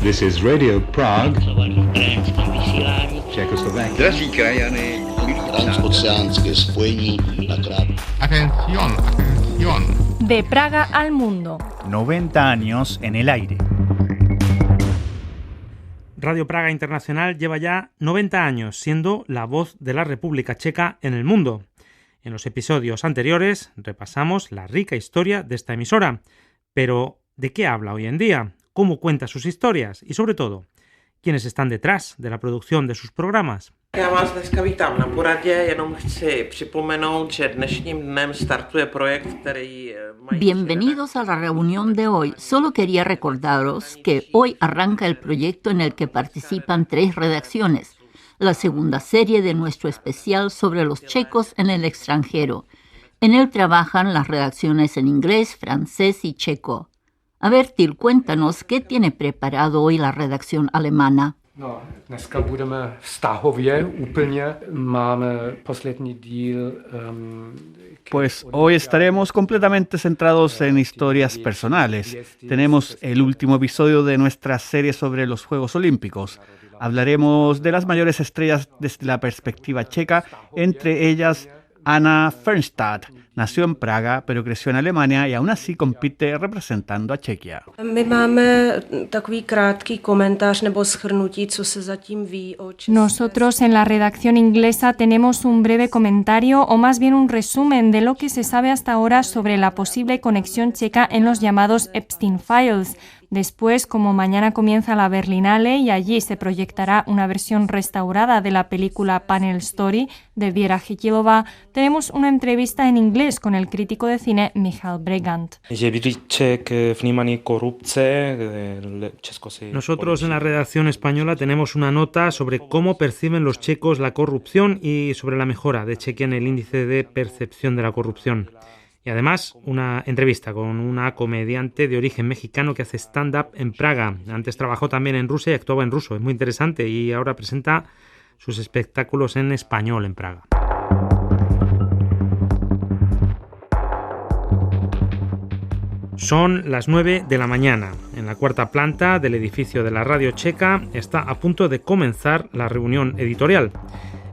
This is Radio Prague, Czechoslovakia. Drazí krajany, transoceánske spojení na krátko. Atención, atención. De Praga al mundo. 90 años en el aire. Radio Praga Internacional lleva ya 90 años siendo la voz de la República Checa en el mundo. En los episodios anteriores repasamos la rica historia de esta emisora. Pero, ¿de qué habla hoy en día? ¿Cómo cuenta sus historias? Y sobre todo, ¿quiénes están detrás de la producción de sus programas? Já vás dneska vítám na poradě, jenom chci připomenout, že dnešním dnem startuje projekt, který Bienvenidos a la reunión de hoy. Solo quería recordaros que hoy arranca el proyecto en el que participan 3 redacciones, la segunda serie de nuestro especial sobre los checos en el extranjero. En él trabajan las redacciones en inglés, francés y checo. A ver, Til, cuéntanos, ¿qué tiene preparado hoy la redacción alemana? No, dneska budeme vztahově úplně, máme poslední díl. Pues hoy estaremos completamente centrados en historias personales. Tenemos el último episodio de nuestra serie sobre los Juegos Olímpicos. Hablaremos de las mayores estrellas desde la perspectiva checa, entre ellas Anna Fernstadt. Nació en Praga, pero creció en Alemania y aún así compite representando a Chequia. Nosotros en la redacción inglesa tenemos un breve comentario o más bien un resumen de lo que se sabe hasta ahora sobre la posible conexión checa en los llamados Epstein Files. Después, como mañana comienza la Berlinale y allí se proyectará una versión restaurada de la película Panel Story de Věra Chytilová, tenemos una entrevista en inglés con el crítico de cine Michal Bregant. Nosotros en la redacción española tenemos una nota sobre cómo perciben los checos la corrupción y sobre la mejora de Chequia en el índice de percepción de la corrupción. Y además, una entrevista con una comediante de origen mexicano que hace stand-up en Praga. Antes trabajó también en Rusia y actuaba en ruso. Es muy interesante y ahora presenta sus espectáculos en español en Praga. Son las 9 de la mañana. En la cuarta planta del edificio de la Radio Checa está a punto de comenzar la reunión editorial.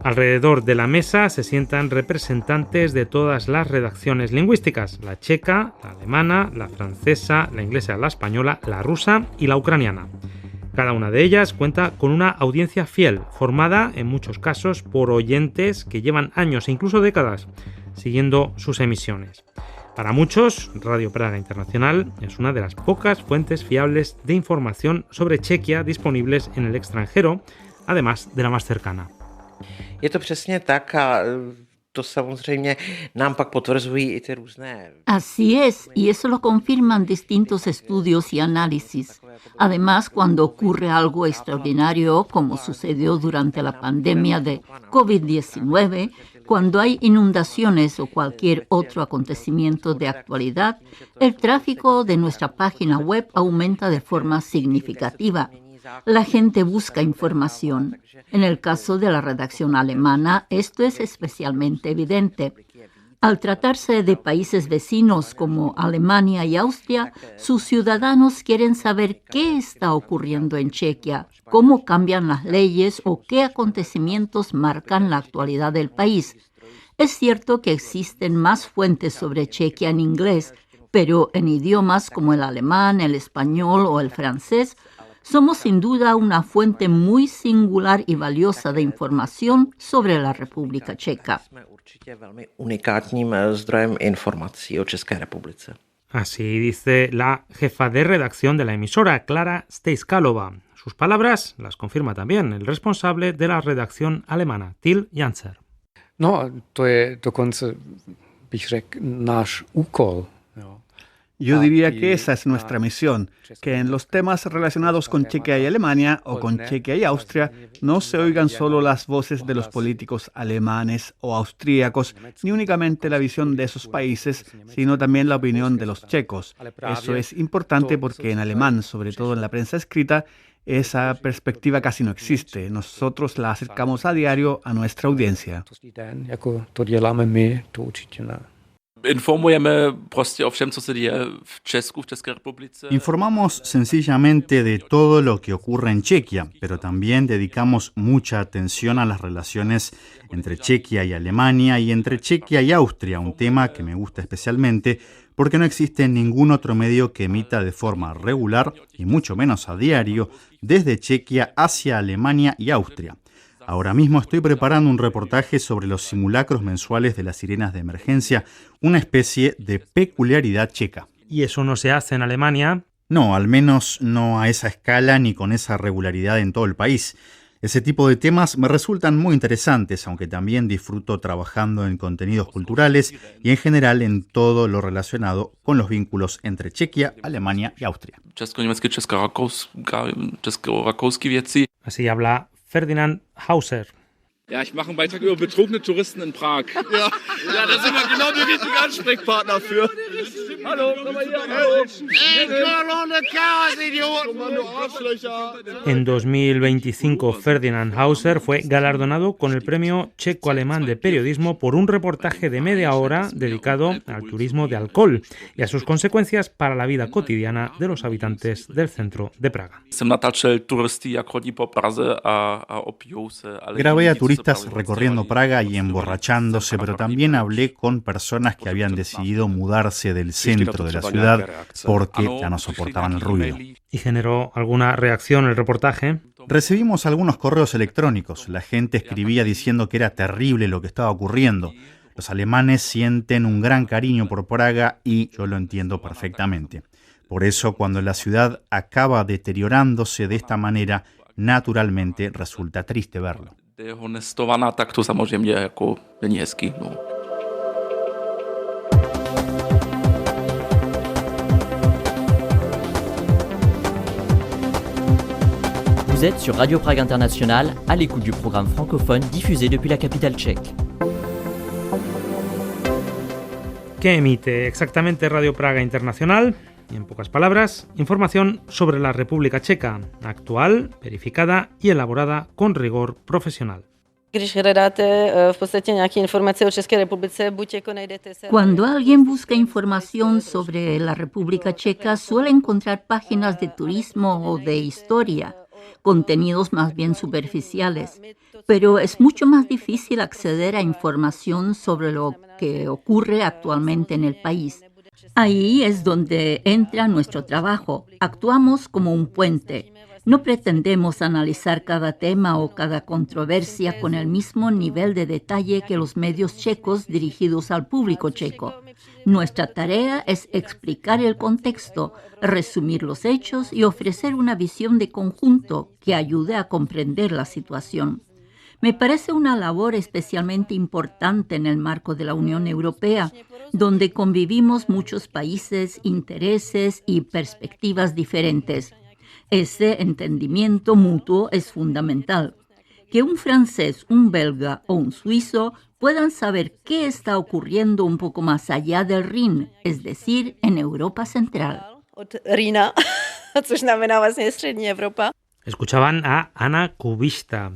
Alrededor de la mesa se sientan representantes de todas las redacciones lingüísticas, la checa, la alemana, la francesa, la inglesa, la española, la rusa y la ucraniana. Cada una de ellas cuenta con una audiencia fiel, formada en muchos casos por oyentes que llevan años e incluso décadas siguiendo sus emisiones. Para muchos, Radio Praga Internacional es una de las pocas fuentes fiables de información sobre Chequia disponibles en el extranjero, además de la más cercana. Je to přesně tak a to samozřejmě nám pak potvrzují i ty různé. Así es, y eso lo confirman distintos estudios y análisis. Además, cuando ocurre algo extraordinario, como sucedió durante la pandemia de COVID-19, cuando hay inundaciones o cualquier otro acontecimiento de actualidad, el tráfico de nuestra página web aumenta de forma significativa. La gente busca información. En el caso de la redacción alemana, esto es especialmente evidente. Al tratarse de países vecinos como Alemania y Austria, sus ciudadanos quieren saber qué está ocurriendo en Chequia, cómo cambian las leyes o qué acontecimientos marcan la actualidad del país. Es cierto que existen más fuentes sobre Chequia en inglés, pero en idiomas como el alemán, el español o el francés, somos sin duda una fuente muy singular y valiosa de información sobre la República Checa. Así dice la jefa de redacción de la emisora, Klara Stejskalova. Sus palabras las confirma también el responsable de la redacción alemana, Til Janzer. No, to je dokonce, bych řekl, náš úkol. Yo diría que esa es nuestra misión, que en los temas relacionados con Chequia y Alemania o con Chequia y Austria no se oigan solo las voces de los políticos alemanes o austríacos, ni únicamente la visión de esos países, sino también la opinión de los checos. Eso es importante porque en alemán, sobre todo en la prensa escrita, esa perspectiva casi no existe. Nosotros la acercamos a diario a nuestra audiencia. Informamos sencillamente de todo lo que ocurre en Chequia, pero también dedicamos mucha atención a las relaciones entre Chequia y Alemania y entre Chequia y Austria, un tema que me gusta especialmente porque no existe ningún otro medio que emita de forma regular, y mucho menos a diario, desde Chequia hacia Alemania y Austria. Ahora mismo estoy preparando un reportaje sobre los simulacros mensuales de las sirenas de emergencia, una especie de peculiaridad checa. ¿Y eso no se hace en Alemania? No, al menos no a esa escala ni con esa regularidad en todo el país. Ese tipo de temas me resultan muy interesantes, aunque también disfruto trabajando en contenidos culturales y en general en todo lo relacionado con los vínculos entre Chequia, Alemania y Austria. Así habla Ferdinand Hauser. Ja, ich mache einen Beitrag über betrunkene Touristen in Prag. Ja, da sind wir genau die richtigen Ansprechpartner für. Hallo, komm mal hier. En 2025, Ferdinand Hauser fue galardonado con el Premio Checo-Alemán de Periodismo por un reportaje de media hora dedicado al turismo de alcohol y a sus consecuencias para la vida cotidiana de los habitantes del centro de Praga. Grabé a turistas recorriendo Praga y emborrachándose, pero también hablé con personas que habían decidido mudarse del centro de la ciudad porque ya no soportaban el ruido. ¿Y generó alguna reacción el reportaje? Recibimos algunos correos electrónicos. La gente escribía diciendo que era terrible lo que estaba ocurriendo. Los alemanes sienten un gran cariño por Praga y yo lo entiendo perfectamente. Por eso, cuando la ciudad acaba deteriorándose de esta manera, naturalmente resulta triste verlo. Tak to samozřejmě jako není hezký. Vous êtes sur Radio Prague International, à l'écoute du programme francophone diffusé depuis la capitale tchèque. ¿Qué emite exactamente Radio Praga Internacional? Y en pocas palabras, información sobre la República Checa, actual, verificada y elaborada con rigor profesional. Cuando alguien busca información sobre la República Checa, suele encontrar páginas de turismo o de historia, contenidos más bien superficiales, pero es mucho más difícil acceder a información sobre lo que ocurre actualmente en el país. Ahí es donde entra nuestro trabajo. Actuamos como un puente. No pretendemos analizar cada tema o cada controversia con el mismo nivel de detalle que los medios checos dirigidos al público checo. Nuestra tarea es explicar el contexto, resumir los hechos y ofrecer una visión de conjunto que ayude a comprender la situación. Me parece una labor especialmente importante en el marco de la Unión Europea, donde convivimos muchos países, intereses y perspectivas diferentes. Ese entendimiento mutuo es fundamental. Que un francés, un belga o un suizo puedan saber qué está ocurriendo un poco más allá del Rin, es decir, en Europa Central. Escuchaban a Ana Kubista.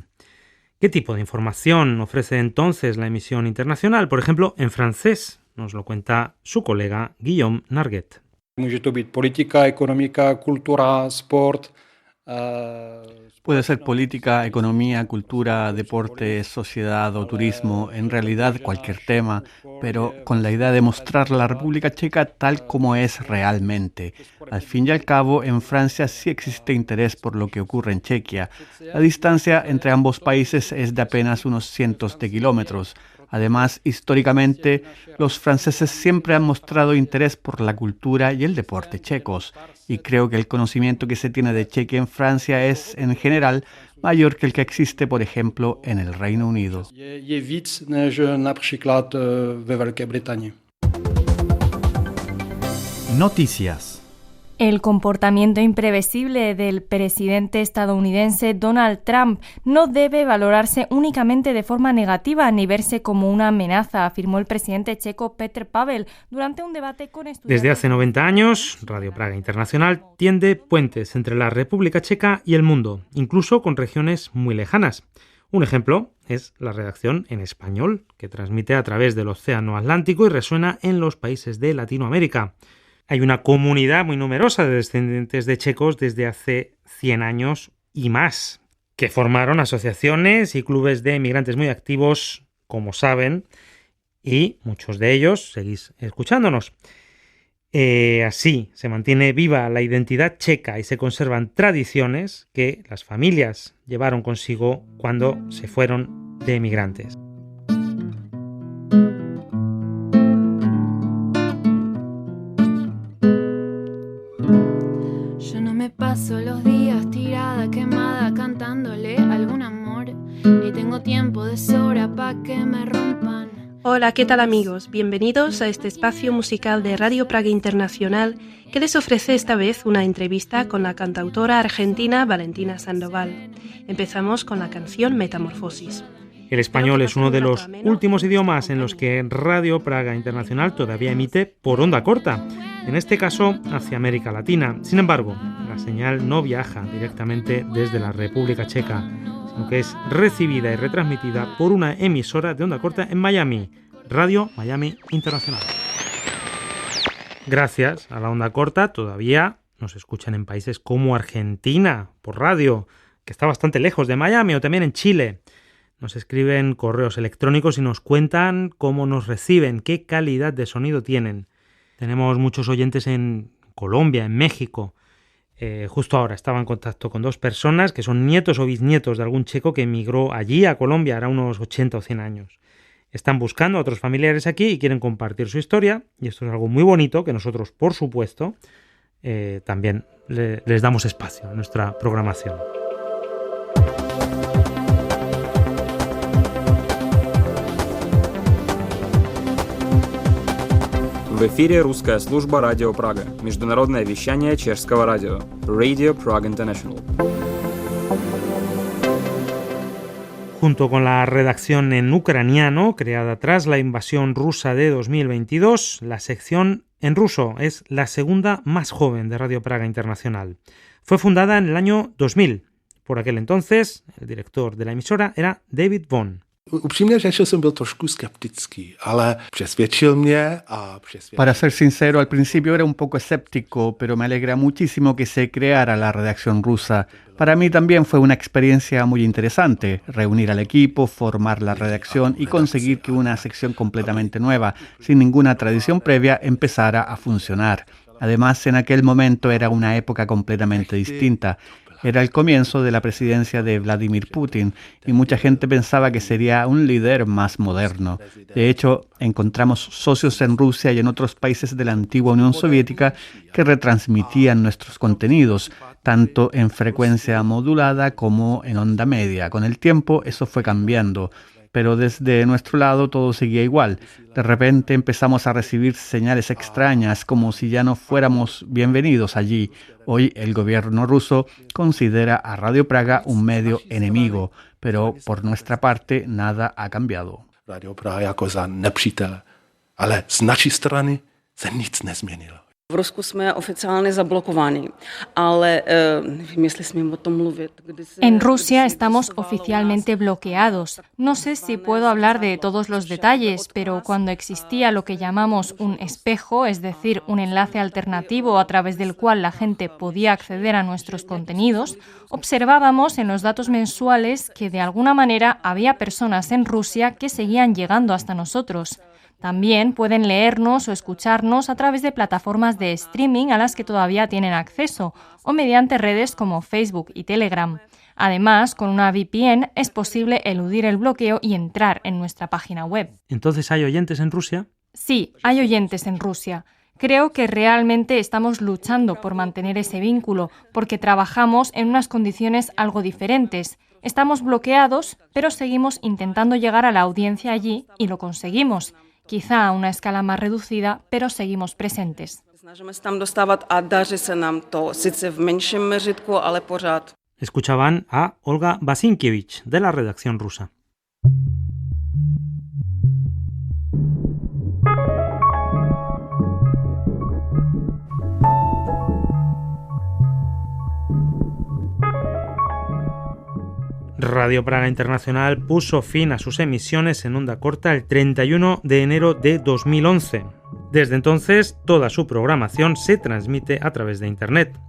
¿Qué tipo de información ofrece entonces la emisión internacional? Por ejemplo, en francés, nos lo cuenta su colega Guillaume Narguet. Může to být politika, ekonomika, kultura, sport. Puede ser política, economía, cultura, deporte, sociedad o turismo, en realidad cualquier tema, pero con la idea de mostrar la República Checa tal como es realmente. Al fin y al cabo, en Francia sí existe interés por lo que ocurre en Chequia. La distancia entre ambos países es de apenas unos cientos de kilómetros. Además, históricamente, los franceses siempre han mostrado interés por la cultura y el deporte checos, y creo que el conocimiento que se tiene de Chequia en Francia es, en general, mayor que el que existe, por ejemplo, en el Reino Unido. Noticias. El comportamiento imprevisible del presidente estadounidense Donald Trump no debe valorarse únicamente de forma negativa ni verse como una amenaza, afirmó el presidente checo Petr Pavel durante un debate con estudiantes. Desde hace 90 años, Radio Praga Internacional tiende puentes entre la República Checa y el mundo, incluso con regiones muy lejanas. Un ejemplo es la redacción en español, que transmite a través del Océano Atlántico y resuena en los países de Latinoamérica. Hay una comunidad muy numerosa de descendientes de checos desde hace 100 años y más, que formaron asociaciones y clubes de emigrantes muy activos, como saben, y muchos de ellos seguís escuchándonos. Así se mantiene viva la identidad checa y se conservan tradiciones que las familias llevaron consigo cuando se fueron de emigrantes. Yo no me paso los días tirada, quemada, cantándole algún amor, ni tengo tiempo de sobra pa' que me rompan. Hola, ¿qué tal amigos? Bienvenidos a este espacio musical de Radio Praga Internacional que les ofrece esta vez una entrevista con la cantautora argentina Valentina Sandoval. Empezamos con la canción Metamorfosis. El español es uno de los últimos idiomas en los que Radio Praga Internacional todavía emite por onda corta, en este caso hacia América Latina. Sin embargo, la señal no viaja directamente desde la República Checa, sino que es recibida y retransmitida por una emisora de onda corta en Miami, Radio Miami Internacional. Gracias a la onda corta todavía nos escuchan en países como Argentina por radio, que está bastante lejos de Miami, o también en Chile. Nos escriben correos electrónicos y nos cuentan cómo nos reciben, qué calidad de sonido tienen. Tenemos muchos oyentes en Colombia, en México. Justo ahora estaba en contacto con 2 personas que son nietos o bisnietos de algún checo que emigró allí a Colombia hará unos 80 o 100 años. Están buscando a otros familiares aquí y quieren compartir su historia, y esto es algo muy bonito que nosotros, por supuesto, también les damos espacio en nuestra programación. В эфире русская служба Радио Прага, международное вещание чешского радио, Radio Praga International. Junto con la redacción en ucraniano, creada tras la invasión rusa de 2022, la sección en ruso es la segunda más joven de Radio Praga Internacional. Fue fundada en el año 2000. Por aquel entonces, el director de la emisora era David Vaughn. Para ser sincero, al principio era un poco escéptico, pero me alegra muchísimo que se creara la redacción rusa. Para mí también fue una experiencia muy interesante, reunir al equipo, formar la redacción y conseguir que una sección completamente nueva, sin ninguna tradición previa, empezara a funcionar. Además, en aquel momento era una época completamente distinta. Era el comienzo de la presidencia de Vladimir Putin y mucha gente pensaba que sería un líder más moderno. De hecho, encontramos socios en Rusia y en otros países de la antigua Unión Soviética que retransmitían nuestros contenidos, tanto en frecuencia modulada como en onda media. Con el tiempo eso fue cambiando, pero desde nuestro lado todo seguía igual. De repente empezamos a recibir señales extrañas, como si ya no fuéramos bienvenidos allí. Hoy el gobierno ruso considera a Radio Praga un medio enemigo, pero por nuestra parte nada ha cambiado. Radio Praga jako za nepřítele, ale z naší strany se nic nezměnilo. V Rusku jsme oficiálně zablokovaní, ale nevím, jestli smím o tom mluvit. En Rusia estamos oficialmente bloqueados. No sé si puedo hablar de todos los detalles, pero cuando existía lo que llamamos un espejo, es decir, un enlace alternativo a través del cual la gente podía acceder a nuestros contenidos, observábamos en los datos mensuales que de alguna manera había personas en Rusia que seguían llegando hasta nosotros. También pueden leernos o escucharnos a través de plataformas de streaming a las que todavía tienen acceso o mediante redes como Facebook y Telegram. Además, con una VPN es posible eludir el bloqueo y entrar en nuestra página web. ¿Entonces hay oyentes en Rusia? Sí, hay oyentes en Rusia. Creo que realmente estamos luchando por mantener ese vínculo, porque trabajamos en unas condiciones algo diferentes. Estamos bloqueados, pero seguimos intentando llegar a la audiencia allí y lo conseguimos. Quizá a una escala más reducida, pero seguimos presentes. Escuchaban a Olga Vasinkievich, de la redacción rusa. Radio Praga Internacional puso fin a sus emisiones en onda corta el 31 de enero de 2011. Desde entonces, toda su programación se transmite a través de Internet.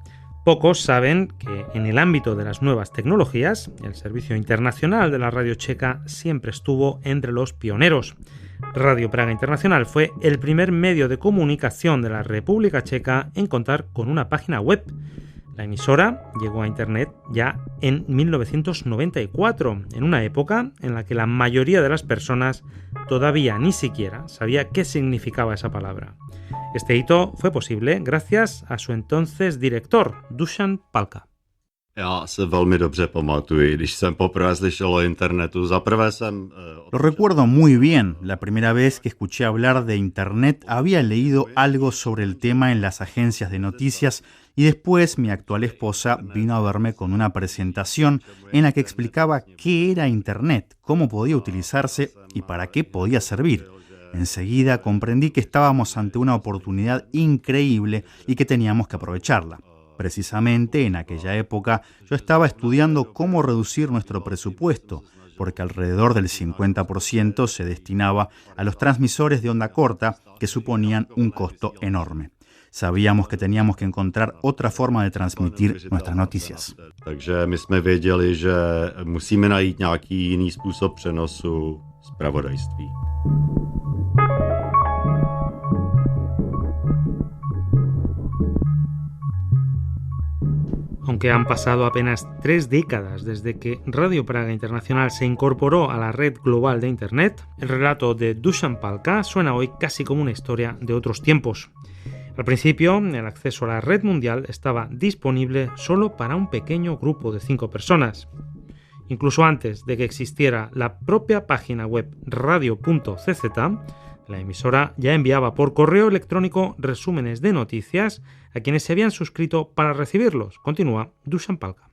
Pocos saben que en el ámbito de las nuevas tecnologías, el Servicio Internacional de la Radio Checa siempre estuvo entre los pioneros. Radio Praga Internacional fue el primer medio de comunicación de la República Checa en contar con una página web. La emisora llegó a Internet ya en 1994, en una época en la que la mayoría de las personas todavía ni siquiera sabía qué significaba esa palabra. Este hito fue posible gracias a su entonces director, Dušan Palka. Já se velmi dobře pamatuji, když jsem poprvé slyšel o internetu. Zaprvé jsem... Lo recuerdo muy bien. La primera vez que escuché hablar de Internet había leído algo sobre el tema en las agencias de noticias y después mi actual esposa vino a verme con una presentación en la que explicaba qué era Internet, cómo podía utilizarse y para qué podía servir. Enseguida comprendí que estábamos ante una oportunidad increíble y que teníamos que aprovecharla. Precisamente en aquella época yo estaba estudiando cómo reducir nuestro presupuesto, porque alrededor del 50% se destinaba a los transmisores de onda corta, que suponían un costo enorme. Sabíamos que teníamos que encontrar otra forma de transmitir nuestras noticias. Takže my jsme věděli, že musíme najít nějaký jiný způsob přenosu zpravodajství. Aunque han pasado apenas 3 décadas desde que Radio Praga Internacional se incorporó a la red global de Internet, el relato de Dušan Palka suena hoy casi como una historia de otros tiempos. Al principio, el acceso a la red mundial estaba disponible solo para un pequeño grupo de 5 personas. Incluso antes de que existiera la propia página web radio.cz, la emisora ya enviaba por correo electrónico resúmenes de noticias a quienes se habían suscrito para recibirlos. Continúa Dušan Palka.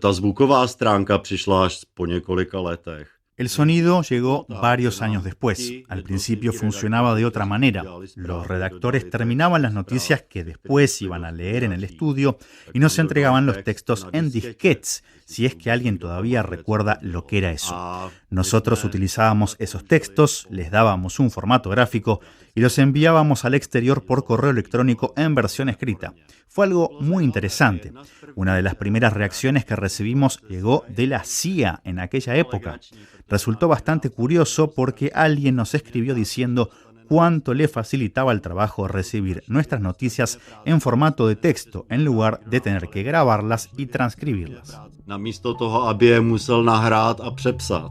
Ta zvuková stránka přišla až po několika letech. El sonido llegó varios años después. Al principio funcionaba de otra manera. Los redactores terminaban las noticias que después iban a leer en el estudio y nos entregaban los textos en disquetes, si es que alguien todavía recuerda lo que era eso. Nosotros utilizábamos esos textos, les dábamos un formato gráfico y los enviábamos al exterior por correo electrónico en versión escrita. Fue algo muy interesante. Una de las primeras reacciones que recibimos llegó de la CIA en aquella época. Resultó bastante curioso porque alguien nos escribió diciendo cuánto le facilitaba el trabajo recibir nuestras noticias en formato de texto en lugar de tener que grabarlas y transcribirlas. Namísto toho, aby je musel nahrát a přepsat.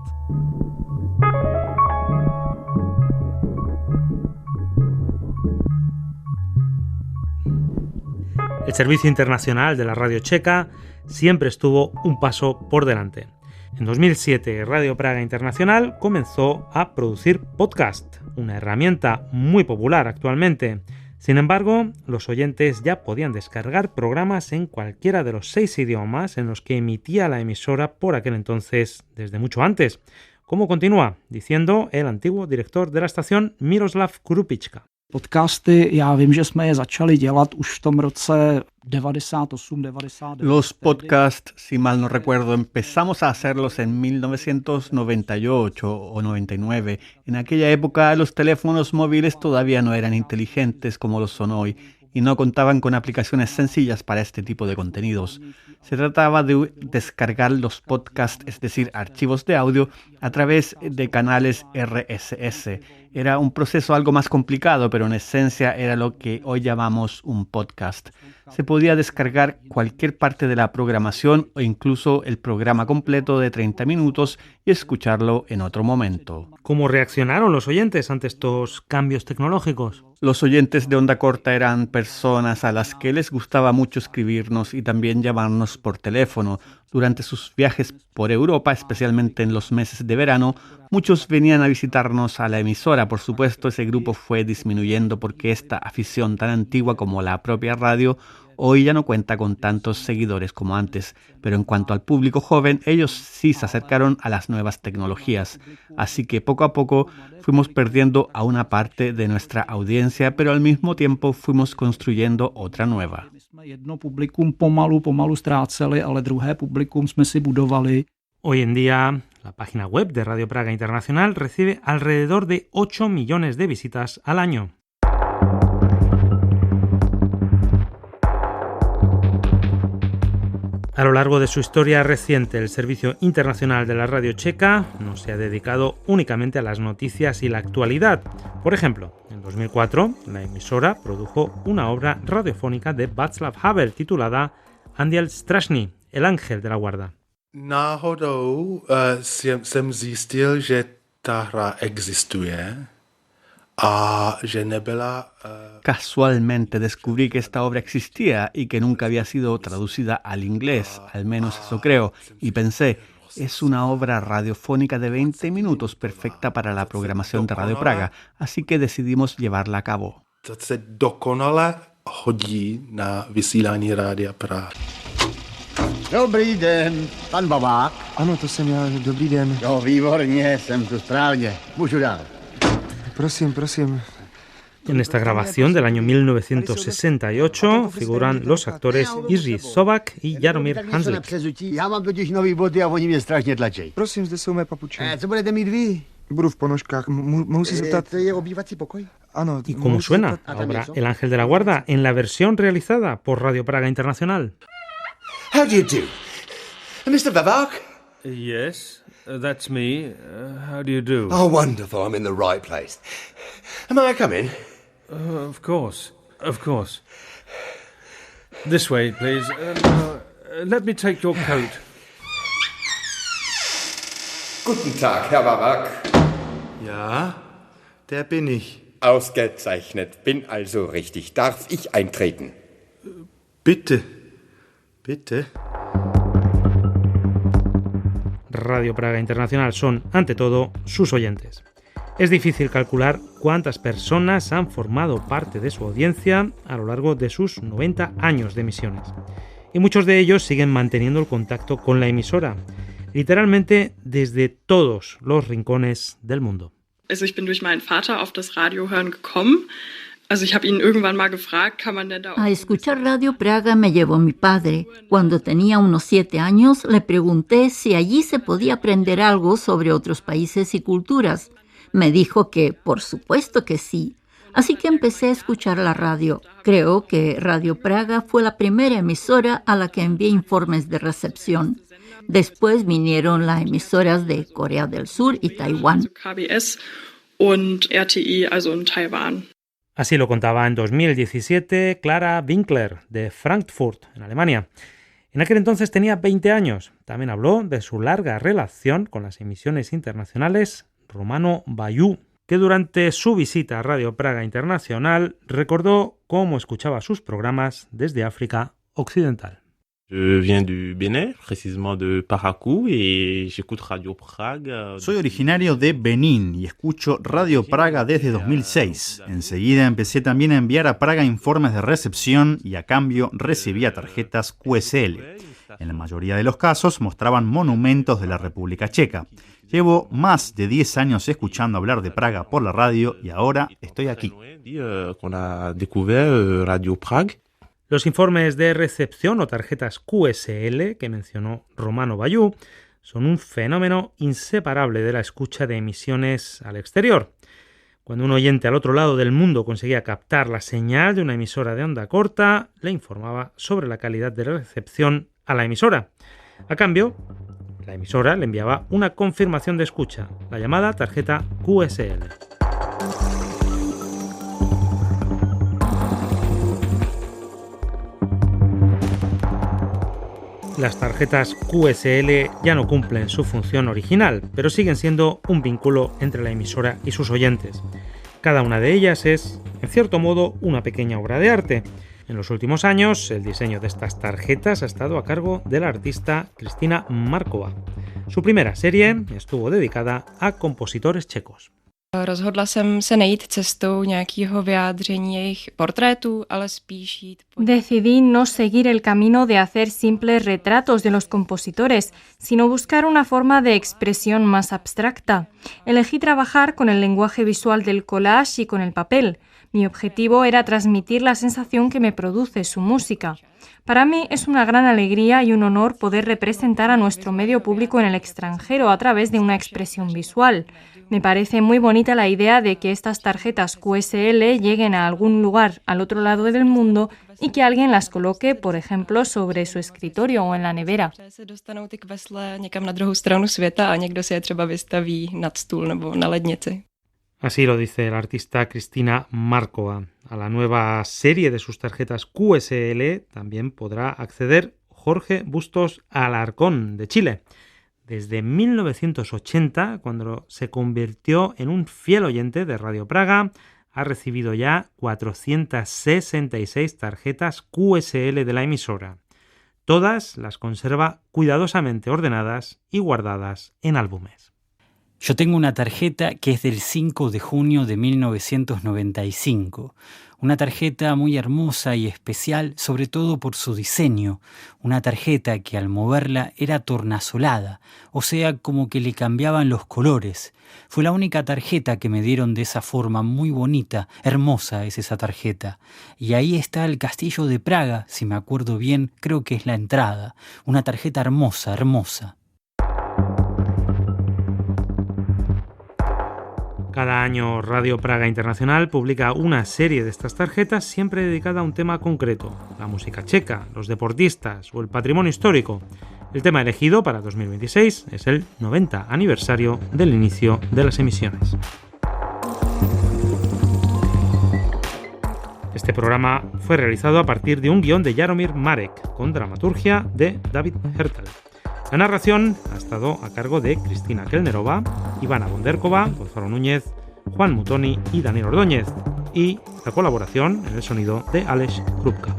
El Servicio Internacional de la Radio Checa siempre estuvo un paso por delante. En 2007, Radio Praga Internacional comenzó a producir podcast, una herramienta muy popular actualmente. Sin embargo, los oyentes ya podían descargar programas en cualquiera de los 6 idiomas en los que emitía la emisora por aquel entonces, desde mucho antes, como continúa diciendo el antiguo director de la estación, Miroslav Krupička. Podcasty, já vím, že jsme je začali dělat už v tom roce 98-99. Los podcasts, si mal no recuerdo, empezamos a hacerlos en 1998 o 99. En aquella época los teléfonos móviles todavía no eran inteligentes como lo son hoy y no contaban con aplicaciones sencillas para este tipo de contenidos. Se trataba de descargar los podcasts, es decir, archivos de audio, a través de canales RSS. Era un proceso algo más complicado, pero en esencia era lo que hoy llamamos un podcast. Se podía descargar cualquier parte de la programación o incluso el programa completo de 30 minutos y escucharlo en otro momento. ¿Cómo reaccionaron los oyentes ante estos cambios tecnológicos? Los oyentes de onda corta eran personas a las que les gustaba mucho escribirnos y también llamarnos por teléfono. Durante sus viajes por Europa, especialmente en los meses de verano, muchos venían a visitarnos a la emisora. Por supuesto, ese grupo fue disminuyendo porque esta afición tan antigua como la propia radio Hoy ya no cuenta con tantos seguidores como antes, pero en cuanto al público joven, ellos sí se acercaron a las nuevas tecnologías. Así que poco a poco fuimos perdiendo a una parte de nuestra audiencia, pero al mismo tiempo fuimos construyendo otra nueva. Jedno publikum pomalu ztráceli, ale druhé publikum jsme si budovali. Hoy en día, la página web de Radio Praga Internacional recibe alrededor de 8 millones de visitas al año. A lo largo de su historia reciente, el Servicio Internacional de la Radio Checa no se ha dedicado únicamente a las noticias y la actualidad. Por ejemplo, en 2004, la emisora produjo una obra radiofónica de Václav Havel titulada Anděl Strážný, el ángel de la guarda. Náhodou jsem zjistil, že ta hra existuje a že nebyla... Casualmente descubrí que esta obra existía y que nunca había sido traducida al inglés, al menos eso creo, y pensé, es una obra radiofónica de 20 minutos perfecta para la programación de Radio Praga, así que decidimos llevarla a cabo. Se dokonale hodí na vysílání Rádia Praha. Dobrý den, pan Babák. Ano, to jsem já, dobrý den. No, výborně, jsem tu správně. Můžu dál. Prosím. En esta grabación del año 1968 figuran los actores Jiří Sovák y Jaromír Hanzlík. Já mám totiž nový boty a oni mě strašně tlačí. Prosím, zde jsou mé papuče. Co budete mít vy? Budu v ponožkách. Mohu se zeptat? To je obývací pokoj? Ano. ¿Y cómo suena la obra El Ángel de la Guarda en la versión realizada por Radio Praga Internacional? How do you do? Mr. Babak? Yes, that's me. How do you do? Oh, wonderful. I'm in the right place. May I come in? Of course. This way, please. Let me take your coat. Guten Tag, Herr Babak. Ja, der bin ich. Ausgezeichnet. Bin also richtig. Darf ich eintreten? Bitte. Radio Praga Internacional son, ante todo, sus oyentes. Es difícil calcular cuántas personas han formado parte de su audiencia a lo largo de sus 90 años de emisiones. Y muchos de ellos siguen manteniendo el contacto con la emisora, literalmente desde todos los rincones del mundo. Also ich bin durch meinen Vater auf das Radiohören gekommen. Also ich habe ihn irgendwann mal gefragt, kann man denn da... A escuchar Radio Praga me llevó mi padre. Cuando tenía unos 7 años, le pregunté si allí se podía aprender algo sobre otros países y culturas. Me dijo que, por supuesto que sí. Así que empecé a escuchar la radio. Creo que Radio Praga fue la primera emisora a la que envié informes de recepción. Después vinieron las emisoras de Corea del Sur y Taiwán. KBS und RTI, also in Taiwan. Así lo contaba en 2017 Clara Winkler, de Frankfurt, en Alemania. En aquel entonces tenía 20 años. También habló de su larga relación con las emisiones internacionales Romano Bayou, que durante su visita a Radio Praga Internacional recordó cómo escuchaba sus programas desde África Occidental. Je viens du Bénin, précisément de Parakou, et j'écoute Radio Praga. Soy originario de Benín y escucho Radio Praga desde 2006. Enseguida empecé también a enviar a Praga informes de recepción y a cambio recibía tarjetas QSL. En la mayoría de los casos mostraban monumentos de la República Checa. Llevo más de 10 años escuchando hablar de Praga por la radio y ahora estoy aquí. On a découvert Radio Prague. Los informes de recepción o tarjetas QSL que mencionó Romano Bayou son un fenómeno inseparable de la escucha de emisiones al exterior. Cuando un oyente al otro lado del mundo conseguía captar la señal de una emisora de onda corta, le informaba sobre la calidad de la recepción a la emisora. A cambio, la emisora le enviaba una confirmación de escucha, la llamada tarjeta QSL. Las tarjetas QSL ya no cumplen su función original, pero siguen siendo un vínculo entre la emisora y sus oyentes. Cada una de ellas es, en cierto modo, una pequeña obra de arte. En los últimos años, el diseño de estas tarjetas ha estado a cargo de la artista Kristina Markova. Su primera serie estuvo dedicada a compositores checos. Rozhodla jsem se nejít cestou nějakého vyjádření jejich portrétů, ale spíš jít... Decidí no seguir el camino de hacer simples retratos de los compositores, sino buscar una forma de expresión más abstracta. Elegí trabajar con el lenguaje visual del collage y con el papel. Mi objetivo era transmitir la sensación que me produce su música. Para mí es una gran alegría y un honor poder representar a nuestro medio público en el extranjero a través de una expresión visual. Me parece muy bonita la idea de que estas tarjetas QSL lleguen a algún lugar al otro lado del mundo y que alguien las coloque, por ejemplo, sobre su escritorio o en la nevera. Se dostanou ty kvesle někam na druhou stranu světa a někdo si je třeba vystaví nad stůl nebo na lednici. Así lo dice la artista Cristina Markova. A la nueva serie de sus tarjetas QSL también podrá acceder Jorge Bustos Alarcón, de Chile. Desde 1980, cuando se convirtió en un fiel oyente de Radio Praga, ha recibido ya 466 tarjetas QSL de la emisora. Todas las conserva cuidadosamente ordenadas y guardadas en álbumes. Yo tengo una tarjeta que es del 5 de junio de 1995. Una tarjeta muy hermosa y especial, sobre todo por su diseño. Una tarjeta que al moverla era tornasolada, o sea, como que le cambiaban los colores. Fue la única tarjeta que me dieron de esa forma, muy bonita, hermosa es esa tarjeta. Y ahí está el Castillo de Praga, si me acuerdo bien, creo que es la entrada. Una tarjeta hermosa, hermosa. Cada año Radio Praga Internacional publica una serie de estas tarjetas siempre dedicada a un tema concreto, la música checa, los deportistas o el patrimonio histórico. El tema elegido para 2026 es el 90 aniversario del inicio de las emisiones. Este programa fue realizado a partir de un guión de Jaromír Marek, con dramaturgia de David Hertel. La narración ha estado a cargo de Cristina Kelnerova, Ivana Bonderkova, Gonzalo Núñez, Juan Mutoni y Daniel Ordóñez, y la colaboración en el sonido de Aleš Krupka.